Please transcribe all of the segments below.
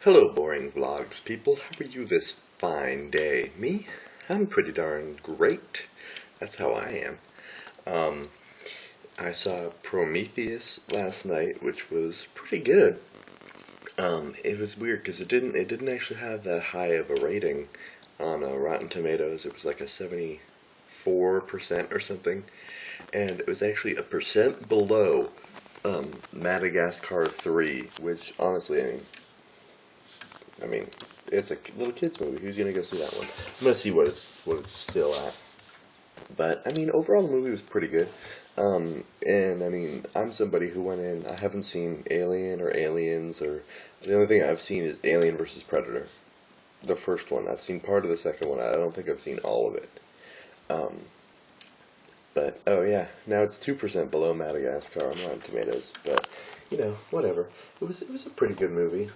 Hello, boring vlogs people. How are you this fine day? Me? I'm pretty darn great. That's how I am. Um, I saw Prometheus last night, which was pretty good. It was weird because it didn't actually have that high of a rating on Rotten Tomatoes. It was like a 74% or something, and it was actually a percent below Madagascar 3, which honestly, I mean, it's a little kids movie. Who's gonna go see that one? I'm gonna see what it's still at. But I mean, overall the movie was pretty good. And I mean, I'm somebody who went in. I haven't seen Alien or Aliens, or the only thing I've seen is Alien versus Predator, the first one. I've seen part of the second one. I don't think I've seen all of it. Um, but oh yeah, now it's 2% below Madagascar on Rotten Tomatoes. But whatever. It was a pretty good movie.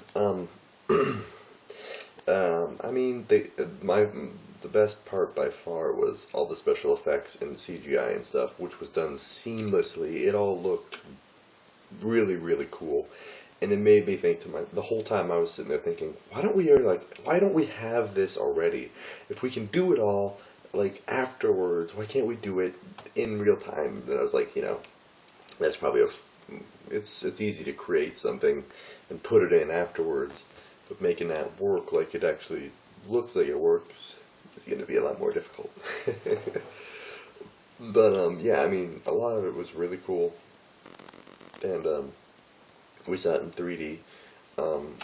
I mean, the best part by far was all the special effects and CGI and stuff, which was done seamlessly. It all looked really, really cool, and it made me think the whole time I was sitting there thinking, why don't we have this already? If we can do it all like afterwards, why can't we do it in real time? And I was like, that's probably it's easy to create something and put it in afterwards. But making that work like it actually looks like it works is going to be a lot more difficult. But yeah, I mean, a lot of it was really cool, and we saw it in 3D,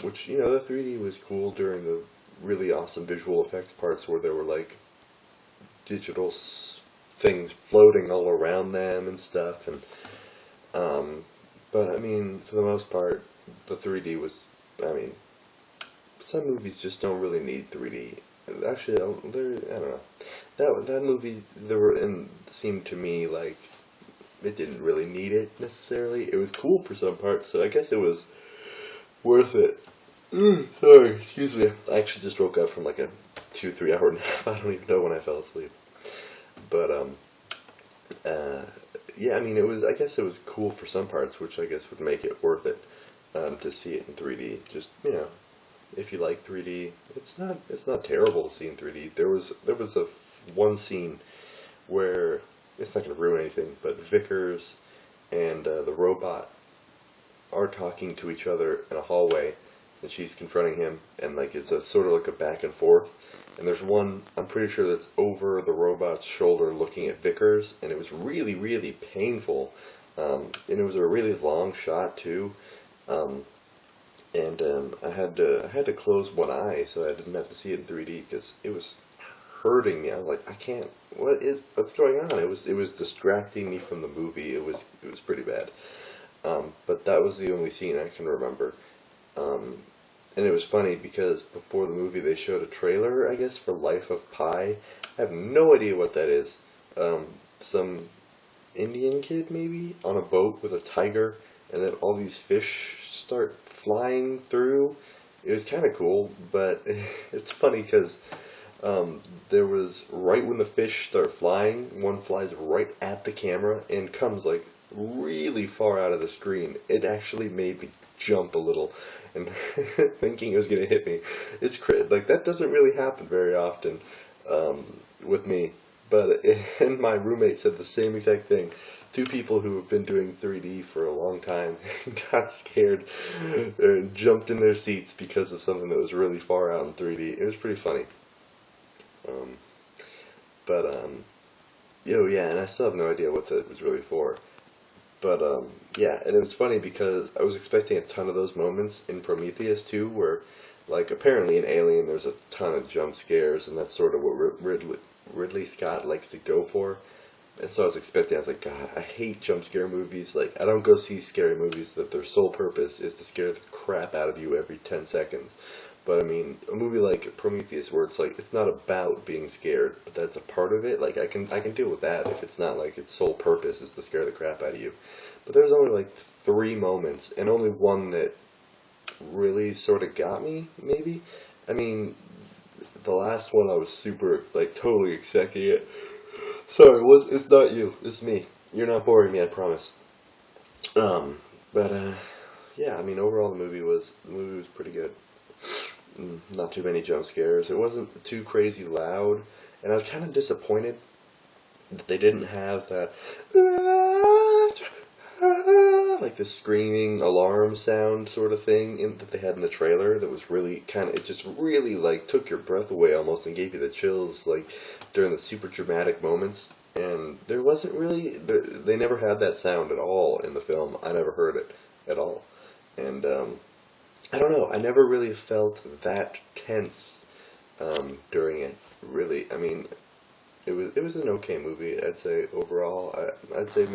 which the 3D was cool during the really awesome visual effects parts where there were like digital things floating all around them and stuff, and but I mean, for the most part, the 3D was, I mean, some movies just don't really need 3D. Actually, I don't know. That movie there were and seemed to me like it didn't really need it necessarily. It was cool for some parts, so I guess it was worth it. Sorry, excuse me. I actually just woke up from like a 2-3 hour nap. I don't even know when I fell asleep. But uh, yeah, I mean, it was. I guess it was cool for some parts, which I guess would make it worth it to see it in 3D. Just if you like 3D, it's not terrible to see in 3D. There was a one scene where it's not going to ruin anything, but Vickers and the robot are talking to each other in a hallway, and she's confronting him, and like it's a sort of like a back and forth. And there's one I'm pretty sure that's over the robot's shoulder looking at Vickers, and it was really really painful, and it was a really long shot too. Um, and I had to close one eye so I didn't have to see it in 3D because it was hurting me. I was like, I can't. What's going on? It was distracting me from the movie. It was pretty bad. But that was the only scene I can remember. Um, and it was funny because before the movie they showed a trailer, I guess, for Life of Pi. I have no idea what that is. Some Indian kid maybe on a boat with a tiger, and then all these fish start flying through. It was kind of cool, but it's funny because there was right when the fish start flying, one flies right at the camera and comes like really far out of the screen. It actually made me jump a little and thinking it was going to hit me. Like that doesn't really happen very often with me. But and my roommate said the same exact thing. Two people who have been doing 3D for a long time got scared and jumped in their seats because of something that was really far out in 3D. It was pretty funny. Um, but yeah, and I still have no idea what that was really for. But yeah, and it was funny because I was expecting a ton of those moments in Prometheus too, where like apparently in Alien there's a ton of jump scares, and that's sort of what Ridley Scott likes to go for. And so I was expecting, I was like, God, I hate jump scare movies. Like, I don't go see scary movies that their sole purpose is to scare the crap out of you every 10 seconds. But I mean, a movie like Prometheus, where it's like it's not about being scared, but that's a part of it. Like I can deal with that if it's not like its sole purpose is to scare the crap out of you. But there's only like three moments, and only one that really sort of got me. Maybe, I mean, the last one I was super like totally expecting it. Sorry, it's not you, it's me. You're not boring me, I promise. Um, but yeah, I mean, overall the movie was pretty good. Not too many jump scares. It wasn't too crazy loud, and I was kind of disappointed that they didn't have that like the screaming alarm sound sort of thing that they had in the trailer. That was really kind of, it just really like took your breath away almost and gave you the chills like during the super dramatic moments. And there wasn't really, they never had that sound at all in the film. I never heard it at all. And I don't know, I never really felt that tense during it. Really, I mean, it was an okay movie. I'd say overall, I'd say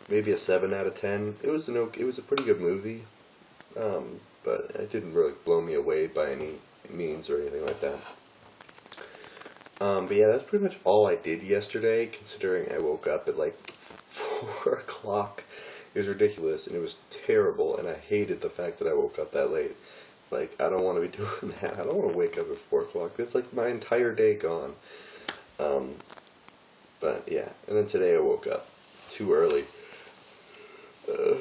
maybe a 7 out of 10. It was a pretty good movie, but it didn't really blow me away by any means or anything like that. But yeah, that's pretty much all I did yesterday. Considering I woke up at like 4 o'clock, it was ridiculous and it was terrible. And I hated the fact that I woke up that late. Like, I don't want to be doing that. I don't want to wake up at 4 o'clock. That's like my entire day gone. Um, but yeah, and then today I woke up too early. I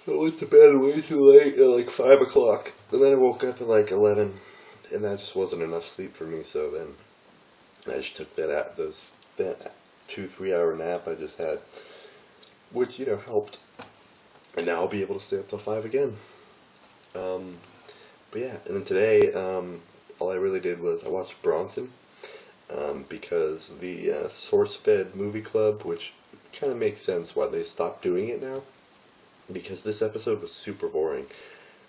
went to bed way too late at like 5 o'clock, and then I woke up at like 11, and that just wasn't enough sleep for me. So then I just took that 2-3 hour nap I just had, which helped, and now I'll be able to stay up till 5 again. Um, but yeah, and then today, all I really did was I watched Bronson. Because the SourceFed Movie Club, which kind of makes sense why they stopped doing it now, because this episode was super boring.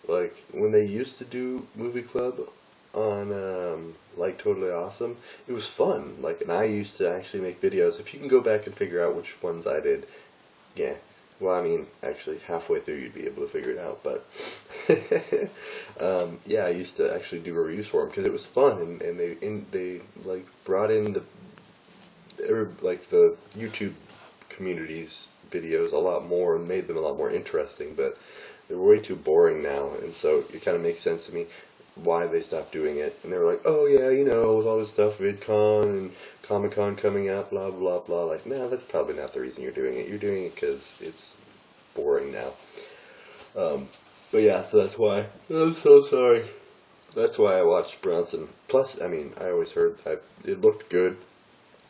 Like, when they used to do Movie Club on, like, Totally Awesome, it was fun. Like, and I used to actually make videos. If you can go back and figure out which ones I did, yeah. Well, I mean, actually, halfway through you'd be able to figure it out, but yeah, I used to actually do reviews for them because it was fun, and they like brought in the YouTube community's videos a lot more and made them a lot more interesting, but they're way too boring now, and so it kind of makes sense to me why they stopped doing it. And they were like, oh yeah, with all this stuff, VidCon and Comic-Con coming up, blah blah blah. Like, no, that's probably not the reason you're doing it. You're doing it because it's boring now. But yeah, so that's why. I'm so sorry. That's why I watched Bronson. Plus, I mean, I always heard that it looked good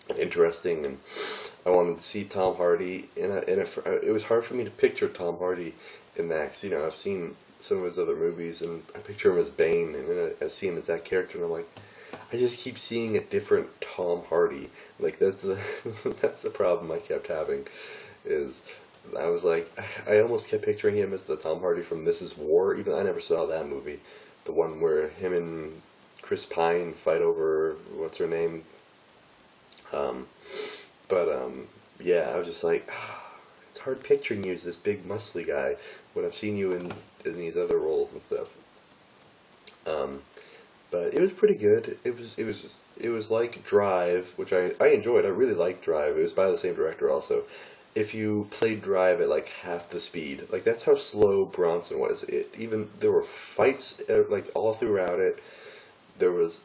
and interesting, and I wanted to see Tom Hardy. And it was hard for me to picture Tom Hardy in that, 'cause, I've seen some of his other movies, and I picture him as Bane, and then I see him as that character, and I'm like, I just keep seeing a different Tom Hardy. Like, that's the that's the problem I kept having. Is I was like, I almost kept picturing him as the Tom Hardy from This Is War. Even I never saw that movie, the one where him and Chris Pine fight over what's her name. Um, but yeah, I was just like, it's hard picturing you as this big muscly guy when I've seen you in these other roles and stuff. Um, but it was pretty good. It was like Drive, which I enjoyed. I really liked Drive. It was by the same director also. If you played Drive at like half the speed, like that's how slow Bronson was. There were fights like all throughout it. There was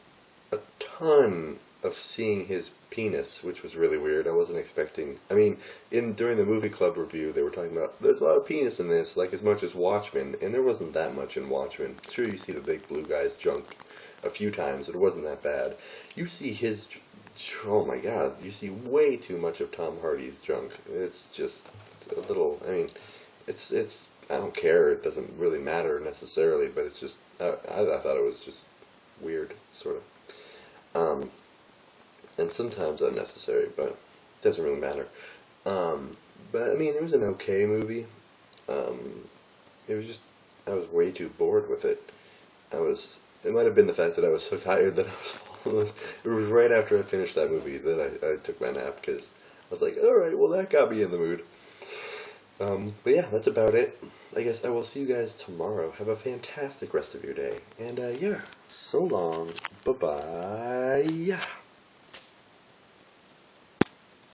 a ton of seeing his penis, which was really weird. I wasn't expecting. I mean, during the movie club review, they were talking about there's a lot of penis in this, like as much as Watchmen, and there wasn't that much in Watchmen. Sure, you see the big blue guy's junk a few times, but it wasn't that bad. You see his, oh my God, you see way too much of Tom Hardy's junk. It's just a little. I mean, it's. I don't care. It doesn't really matter necessarily, but it's just. I thought it was just weird, sort of. And sometimes unnecessary, but it doesn't really matter. But I mean, it was an okay movie. Um, it was just, I was way too bored with it. It might have been the fact that I was so tired that I was falling asleep. It was right after I finished that movie that I took my nap because I was like, alright, well that got me in the mood. But yeah, that's about it. I guess I will see you guys tomorrow. Have a fantastic rest of your day. And yeah, so long. Bye-bye.